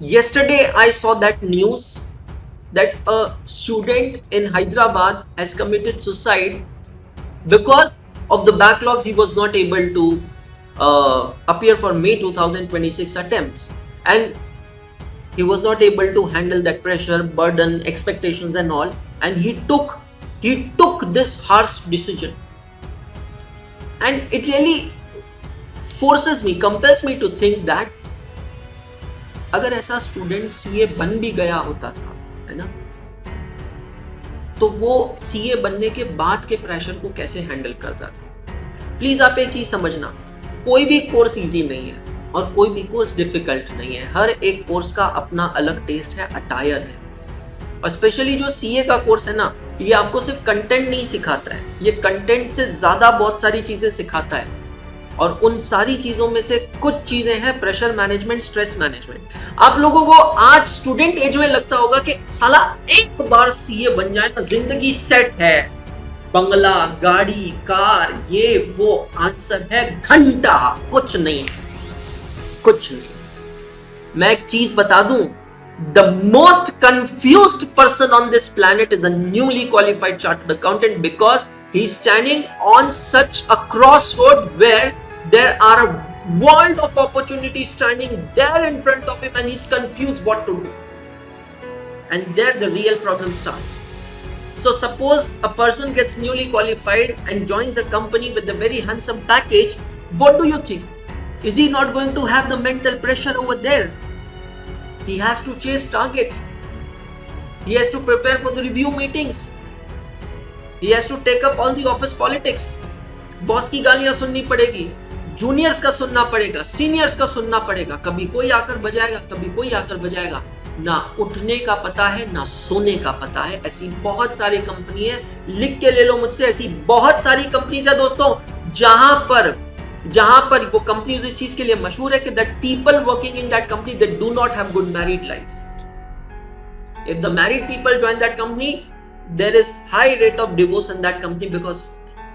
Yesterday, I saw that news that a student in Hyderabad has committed suicide because of the backlogs. He was not able to appear for May 2026 attempts, and he was not able to handle that pressure, burden, expectations, and all. And he took this harsh decision, and it really compels me to think that अगर ऐसा student CA बन भी गया होता था, है ना, तो वो सीए बनने के बाद के प्रेशर को कैसे हैंडल करता था। प्लीज आप एक चीज समझना, कोई भी कोर्स इजी नहीं है और कोई भी कोर्स डिफिकल्ट नहीं है। हर एक कोर्स का अपना अलग टेस्ट है, अटायर है। और स्पेशली जो सीए का कोर्स है ना, ये आपको सिर्फ कंटेंट नहीं सिखाता है, ये कंटेंट से ज्यादा बहुत सारी चीजें सिखाता है। और उन सारी चीजों में से कुछ चीजें हैं प्रेशर मैनेजमेंट, स्ट्रेस मैनेजमेंट। आप लोगों को आज स्टूडेंट एज में लगता होगा कि साला एक बार सीए बन जाए ना जिंदगी सेट है, बंगला, गाड़ी, कार, ये वो। आंसर है घंटा, कुछ नहीं, कुछ नहीं। मैं एक चीज बता दूं, the most confused person on this planet is a newly qualified chartered accountant, because he's standing on such a crossroad where there are a world of opportunities standing there in front of him, and he's confused what to do. And there the real problem starts. So suppose a person gets newly qualified and joins a company with a very handsome package. What do you think? Is he not going to have the mental pressure over there? He has to chase targets. He has to prepare for the review meetings. He has to take up all the office politics. Boss की गालियां सुननी पड़ेगी, juniors का सुनना पड़ेगा, seniors का सुनना पड़ेगा। कभी कोई आकर बजाएगा, कभी कोई आकर बजाएगा। ना उठने का पता है, ना सोने का पता है। ऐसी बहुत सारी कंपनी है, लिख के ले लो मुझसे, ऐसी बहुत सारी कंपनीज है दोस्तों, जहां पर वो कंपनीज इस चीज के लिए मशहूर है कि that people working in that company, they do not have good married life. If the married people join that company, there is high rate of divorce in that company because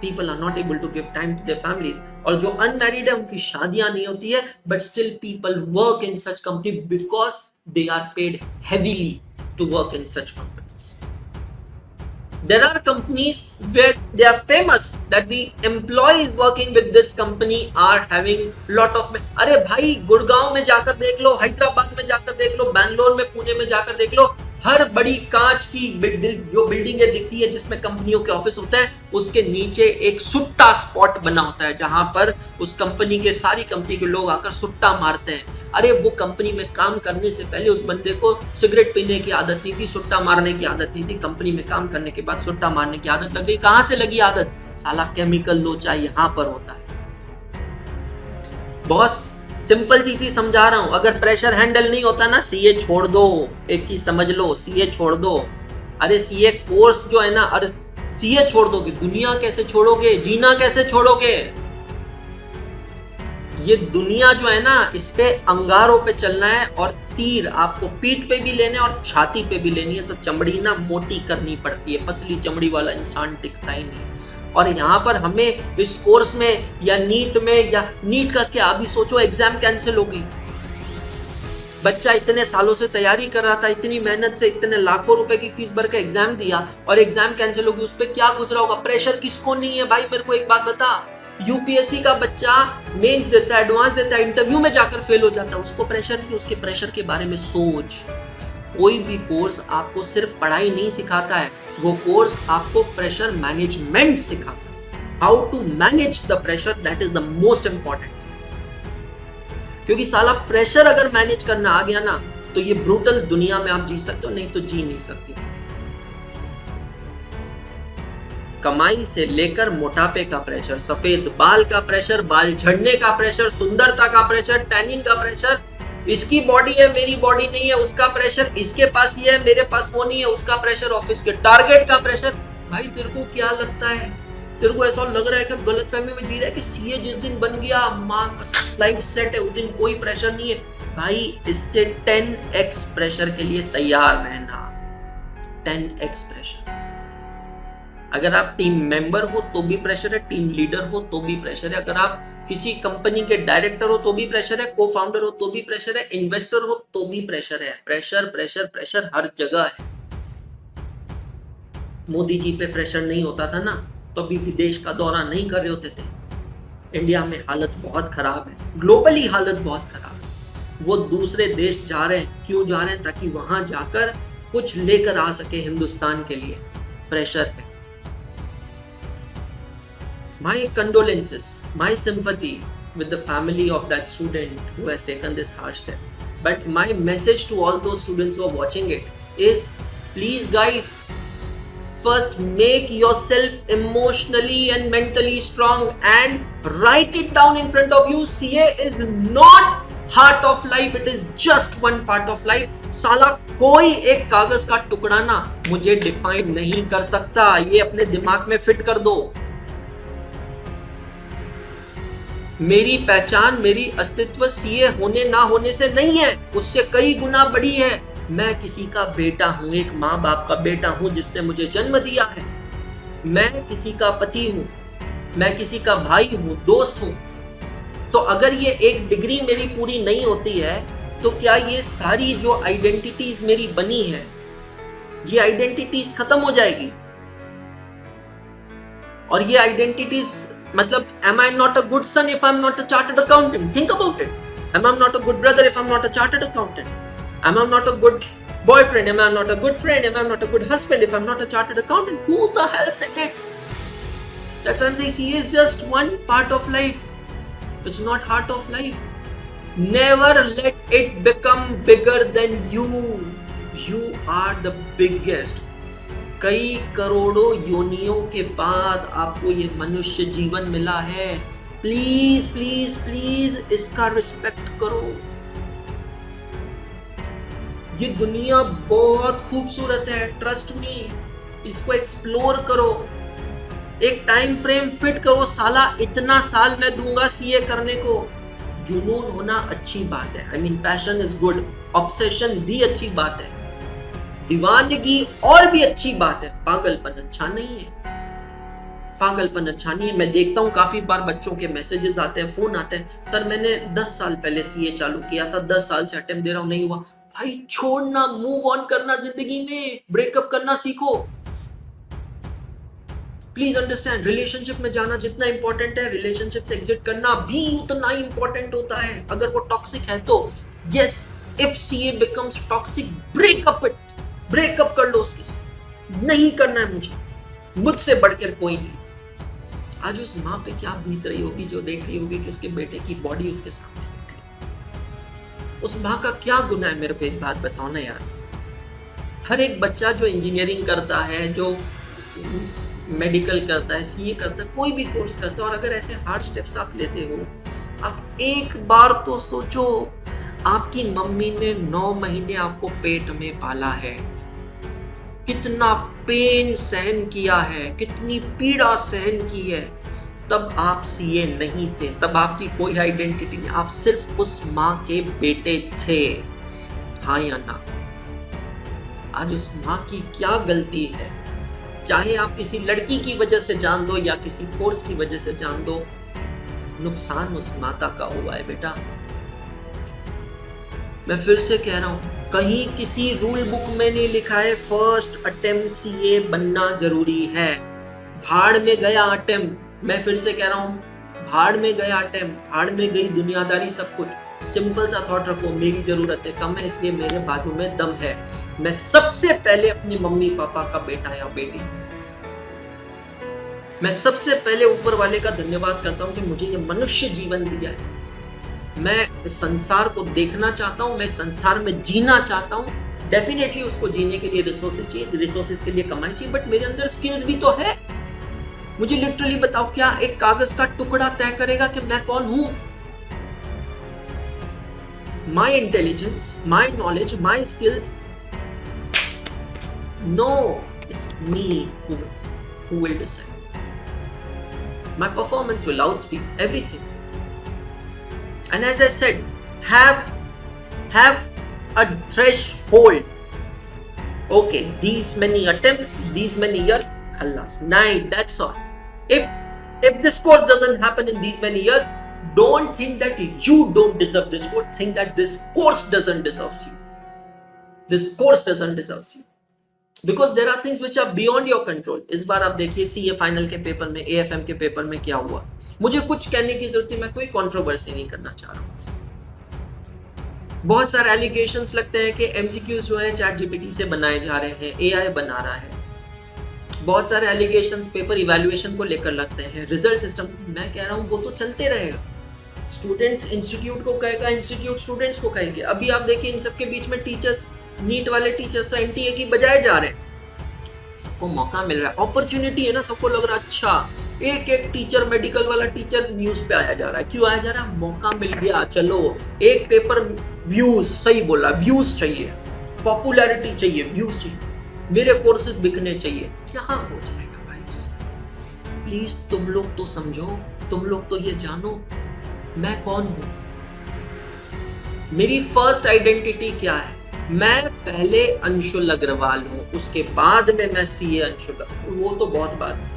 people are not able to give time to their families. और जो unmarried है उनकी शादियां नहीं होती है, but still people work in such company because they are paid heavily to work in such companies. There are companies where they are famous that the employees working with this company are having lot of अरे भाई, गुड़गांव में जाकर देख लो, हैदराबाद में जाकर देख लो, बैंगलोर में, पुणे में जाकर देख लो, हर बड़ी कांच की जो बिल्डिंगें दिखती है जिसमें कंपनियों के ऑफिस होते हैं, उसके नीचे एक सुट्टा स्पॉट बना होता है जहां पर उस कंपनी के सारी कंपनी के लोग आकर सुट्टा मारते हैं। अरे वो कंपनी में काम करने से पहले उस बंदे को सिगरेट पीने की आदत नहीं थी, सुट्टा मारने की आदत नहीं थी। कंपनी में काम करने के बाद सुट्टा मारने की आदत लग गई। कहां से लगी आदत? साला केमिकल लोचा यहां पर होता है। बॉस सिंपल चीज ही समझा रहा हूं, अगर प्रेशर हैंडल नहीं होता ना, सीए छोड़ दो। एक चीज समझ लो, सीए छोड़ दो। अरे सीए कोर्स जो है ना, अरे सीए छोड़ दोगे, दुनिया कैसे छोड़ोगे? जीना कैसे छोड़ोगे? ये दुनिया जो है ना, इस पे अंगारों पे चलना है और तीर आपको पीठ पे भी लेने और छाती पे भी लेनी है। तो चमड़ी ना मोटी करनी पड़ती है, पतली चमड़ी वाला इंसान टिकता ही नहीं। और यहाँ पर हमें इस कोर्स में या नीट का क्या, अभी सोचो एग्जाम कैंसिल होगी। बच्चा इतने सालों से तैयारी कर रहा था, इतनी मेहनत से इतने लाखों रुपए की फीस भर के एग्जाम दिया और एग्जाम कैंसिल होगी। उस पर क्या गुजरा होगा? प्रेशर किसको नहीं है भाई? मेरे को एक बात बता, यूपीएससी का बच्चा मेंस देता है, एडवांस देता है, इंटरव्यू में जाकर फेल हो जाता है, उसको प्रेशर नहीं। उसके प्रेशर के बारे में सोच। कोई भी कोर्स आपको सिर्फ पढ़ाई नहीं सिखाता है, वो कोर्स आपको प्रेशर मैनेजमेंट सिखाता है। How to manage the pressure, that is the most important. क्योंकि साला प्रेशर अगर मैनेज करना आ गया ना, तो ये ब्रूटल दुनिया में आप जी सकते हो, नहीं तो जी नहीं सकते। कमाई से लेकर मोटापे का प्रेशर, सफेद बाल का प्रेशर, बाल झड़ने का प्रेशर, सुंदरता का प्रेशर, टैनिंग का प्रेशर, इसकी बॉडी है मेरी बॉडी नहीं है उसका प्रेशर, इसके पास ये है मेरे पास वो नहीं है उसका प्रेशर, ऑफिस के टारगेट का प्रेशर। भाई तेरे को क्या लगता है? तेरे को ऐसा लग रहा है कि गलतफहमी में जी रहा है कि सीए जिस दिन बन गया मां का लाइफ सेट है, उस दिन कोई प्रेशर नहीं है। भाई इससे 10x प्रेशर के लिए तैयार रहना। 10x pressure. अगर आप टीम मेंबर हो तो भी प्रेशर है, टीम लीडर हो तो भी प्रेशर है, अगर आप किसी कंपनी के डायरेक्टर हो तो भी प्रेशर है, को फाउंडर हो तो भी प्रेशर है, इन्वेस्टर हो तो भी प्रेशर है। प्रेशर प्रेशर प्रेशर हर जगह है। मोदी जी पे प्रेशर नहीं होता था ना तो अभी विदेश का दौरा नहीं कर रहे होते थे। इंडिया में हालत बहुत खराब है, ग्लोबली हालत बहुत खराब है। वो दूसरे देश जा रहे हैं, क्यों जा रहे हैं? ताकि वहां जाकर कुछ लेकर आ सके हिंदुस्तान के लिए। प्रेशर है। My condolences, my sympathy with the family of that student who has taken this harsh step. But my message to all those students who are watching it is, please guys, first make yourself emotionally and mentally strong and write it down in front of you. CA is not heart of life, it is just one part of life. साला कोई एक कागज का टुकड़ा ना मुझे define नहीं कर सकता, ये अपने दिमाग में फिट कर दो। मेरी पहचान, मेरी अस्तित्व सीए होने ना होने से नहीं है, उससे कई गुना बड़ी है। मैं किसी का बेटा हूं, एक माँ बाप का बेटा हूं जिसने मुझे जन्म दिया है। मैं किसी का पति हूं, मैं किसी का भाई हूं, दोस्त हूं। तो अगर ये एक डिग्री मेरी पूरी नहीं होती है तो क्या ये सारी जो आइडेंटिटीज मेरी बनी है, ये आइडेंटिटीज खत्म हो जाएगी? और ये आइडेंटिटीज मतलब, am I not a good son if I'm not a chartered accountant? Think about it. Am I not a good brother if I'm not a chartered accountant? Am I not a good boyfriend? Am I not a good friend? Am I not a good husband if I'm not a chartered accountant? Who the hell said it? That's why I'm saying CA is just one part of life. It's not heart of life. Never let it become bigger than you. You are the biggest. कई करोड़ों योनियों के बाद आपको ये मनुष्य जीवन मिला है। प्लीज प्लीज प्लीज इसका रिस्पेक्ट करो। ये दुनिया बहुत खूबसूरत है, ट्रस्ट मी। इसको एक्सप्लोर करो, एक टाइम फ्रेम फिट करो। साला इतना साल मैं दूंगा सीए करने को। जुनून होना अच्छी बात है, I mean passion is good, obsession भी अच्छी बात है, दीवानगी और भी अच्छी बात है। पागलपन अच्छा नहीं है, पागलपन अच्छा नहीं है। मैं देखता हूँ काफी बार बच्चों के मैसेजेस आते हैं, फोन आते हैं, सर मैंने 10 साल पहले सीए चालू किया था, 10 साल से अटेम्प्ट दे रहा हूँ, नहीं हुआ। भाई छोड़ना, मूव ऑन करना, जिंदगी में ब्रेकअप करना सीखो। प्लीज अंडरस्टैंड, रिलेशनशिप में जाना जितना इंपॉर्टेंट है, रिलेशनशिप से एग्जिट करना भी उतना ही इंपॉर्टेंट होता है। अगर वो टॉक्सिक है तो yes, if CA becomes toxic, breakup it, breakup कर लो उसके साथ। नहीं करना है मुझे, मुझसे बढ़कर कोई नहीं। आज उस माँ पे क्या बीत रही होगी जो देख रही होगी कि उसके बेटे की बॉडी उसके सामने रखी है। उस माँ का क्या गुनाह है? मेरे को एक बात बताओ ना यार। हर एक बच्चा जो इंजीनियरिंग करता है, जो मेडिकल करता है, सीए करता है, कोई भी कोर्स करता है, और अगर ऐसे हार्ड स्टेप्स आप लेते हो, आप एक बार तो सोचो, आपकी मम्मी ने 9 महीने आपको पेट में पाला है, कितना पेन सहन किया है, कितनी पीड़ा सहन की है, तब आप सीए नहीं थे, तब आपकी कोई आइडेंटिटी नहीं, आप सिर्फ उस माँ के बेटे थे। हाँ या ना? आज उस माँ की क्या गलती है? चाहे आप किसी लड़की की वजह से जान दो या किसी कोर्स की वजह से जान दो, नुकसान उस माता का हुआ है बेटा। मैं फिर से कह रहा हूं, कहीं किसी रूल बुक में नहीं लिखा है फर्स्ट अटेम्प्ट सीए बनना जरूरी है। भाड़ में गया अटेम्प्ट, मैं फिर से कह रहा हूं, भाड़ में गया अटेम्प्ट, भाड़ में गई दुनियादारी, सब कुछ। सिंपल सा थॉट रखो, मेरी जरूरतें कम है इसलिए मेरे बाजू में दम है। मैं सबसे पहले अपनी मम्मी पापा का बेटा या बेटी, मैं सबसे पहले ऊपर वाले का धन्यवाद करता हूं कि मुझे ये मनुष्य जीवन दिया है। मैं इस संसार को देखना चाहता हूं, मैं संसार में जीना चाहता हूं। डेफिनेटली उसको जीने के लिए रिसोर्सेज चाहिए, रिसोर्सेज के लिए कमाई चाहिए, बट मेरे अंदर स्किल्स भी तो है। मुझे लिटरली बताओ, क्या एक कागज का टुकड़ा तय करेगा कि मैं कौन हूं? My intelligence, my knowledge, my skills. No, it's me who will decide. My performance will outspeak everything. And as I said, have a threshold. Okay, these many attempts, these many years, khalas, night, that's all. If this course doesn't happen in these many years, Don't think that you don't deserve this course. Think that this course doesn't deserve you. This course doesn't deserve you. Because there are things which are beyond your control. इस बार आप देखिए CA final के paper में, AFM के paper में क्या हुआ. मुझे कुछ कहने की जरूरत नहीं, मैं कोई कंट्रोवर्सी नहीं करना चाह रहा हूँ. बहुत सारे एलिगेशंस लगते हैं कि MCQs जो है चैट जीपीटी से बनाए जा रहे हैं, AI बना रहा है. बहुत सारे एलिगेशंस पेपर इवैल्यूएशन को लेकर लगते हैं, रिजल्ट सिस्टम. मैं कह रहा हूँ वो तो चलते रहेगा. स्टूडेंट्स इंस्टीट्यूट को कहेगा, इंस्टीट्यूट स्टूडेंट्स को कहेंगे. अभी आप देखिए इन सबके बीच में टीचर्स, नीट वाले टीचर्स तो NTA की बजाय जा रहे हैं. सबको मौका मिल रहा है, अपॉर्चुनिटी है ना. सबको लग रहा है अच्छा एक एक टीचर, मेडिकल वाला टीचर न्यूज पे आया जा रहा है. क्यों आया जा रहा है? मौका मिल गया. चलो एक पेपर व्यूज, सही बोला, व्यूज चाहिए, पॉपुलैरिटी चाहिए, व्यूज चाहिए, मेरे कोर्सेज बिकने चाहिए. क्या हो जाएगा भाई? प्लीज तुम लोग तो समझो, तुम लोग तो ये जानो मैं कौन हूं. मेरी फर्स्ट आइडेंटिटी क्या है? मैं पहले अंशुल अग्रवाल हूं, उसके बाद में मैं CA अंशुल, वो तो बहुत बाद.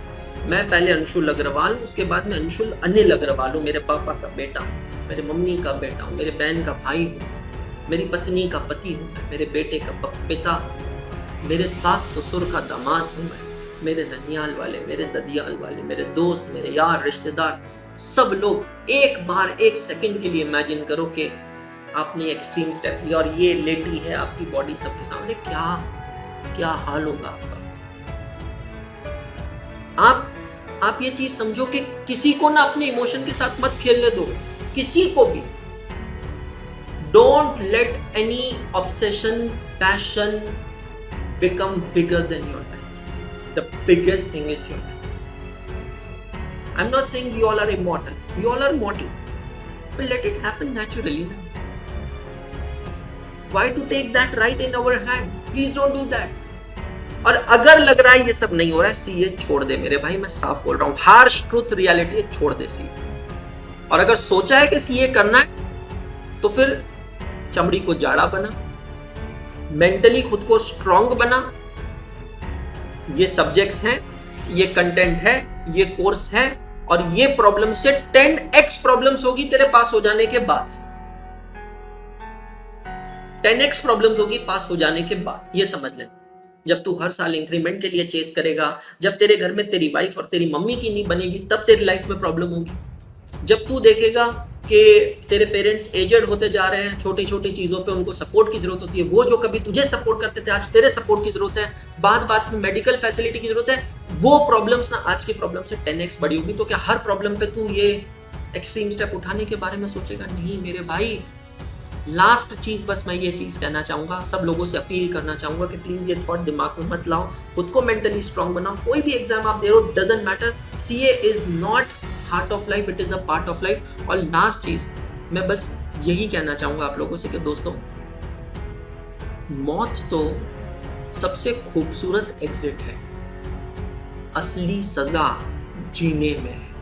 मैं पहले अंशुल अग्रवाल हूं, उसके बाद में अंशुल अनिल अग्रवाल हूं. मेरे पापा का बेटा हूं, मेरे मम्मी का बेटा हूं, मेरे बहन का भाई हूं, मेरी पत्नी का पति हूं, मेरे बेटे का पिता हूं, मेरे सास ससुर का दामाद हूं मैं, मेरे ननियाल वाले, मेरे ददियाल वाले, मेरे दोस्त, मेरे यार, रिश्तेदार, सब लोग. एक बार एक सेकंड के लिए इमेजिन करो कि आपने एक्सट्रीम स्टेप लिया और ये लेटी है आपकी बॉडी सबके सामने. क्या क्या हाल होगा आपका? आप ये चीज समझो कि किसी को ना अपने इमोशन के साथ मत खेलने दो, किसी को भी. Don't let any obsession, passion become bigger than your life. The biggest thing is your life. I'm not saying we all are immortal. We all are mortal. But let it happen naturally. Why to take that right in our hand? Please don't do that. और अगर लग रहा है ये सब नहीं हो रहा है, CA छोड़ दे मेरे भाई. मैं साफ बोल रहा हूँ, हार्श ट्रूथ रियलिटी है, छोड़ दे CA. और अगर सोचा है कि CA करना है तो फिर चमड़ी को जाड़ा बना, मेंटली खुद को स्ट्रॉन्ग बना. ये सब्जेक्ट्स हैं, ये कंटेंट है, ये कोर्स है, और ये प्रॉब्लम से 10x प्रॉब्लम्स होगी तेरे पास हो जाने के बाद. 10x प्रॉब्लम्स होगी पास हो जाने के बाद. ये समझ ले. जब तू हर साल इंक्रीमेंट के लिए चेस करेगा, जब तेरे घर में तेरी वाइफ और तेरी मम्मी की नहीं बनेगी, तब तेरी लाइफ में प्रॉब्लम होगी. जब तू देखेगा कि तेरे पेरेंट्स एजेड होते जा रहे हैं, छोटी छोटी चीज़ों पे उनको सपोर्ट की जरूरत होती है, वो जो कभी तुझे सपोर्ट करते थे आज तेरे सपोर्ट की जरूरत है, बात में मेडिकल फैसिलिटी की जरूरत है, वो प्रॉब्लम्स ना आज की प्रॉब्लम से 10x बड़ी होगी. तो क्या हर प्रॉब्लम पे तू ये एक्सट्रीम स्टेप उठाने के बारे में सोचेगा? नहीं मेरे भाई. लास्ट चीज बस मैं ये चीज कहना चाहूंगा, सब लोगों से अपील करना चाहूंगा कि प्लीज ये थॉट दिमाग में मत लाओ, खुद को मेंटली स्ट्रांग बनाओ. कोई भी एग्जाम आप दे रहे हो, doesn't matter. CA is not heart of life, it is a part of life. और लास्ट चीज मैं बस यही कहना चाहूंगा आप लोगों से कि दोस्तों, मौत तो सबसे खूबसूरत एग्जिट है, असली सजा जीने में है.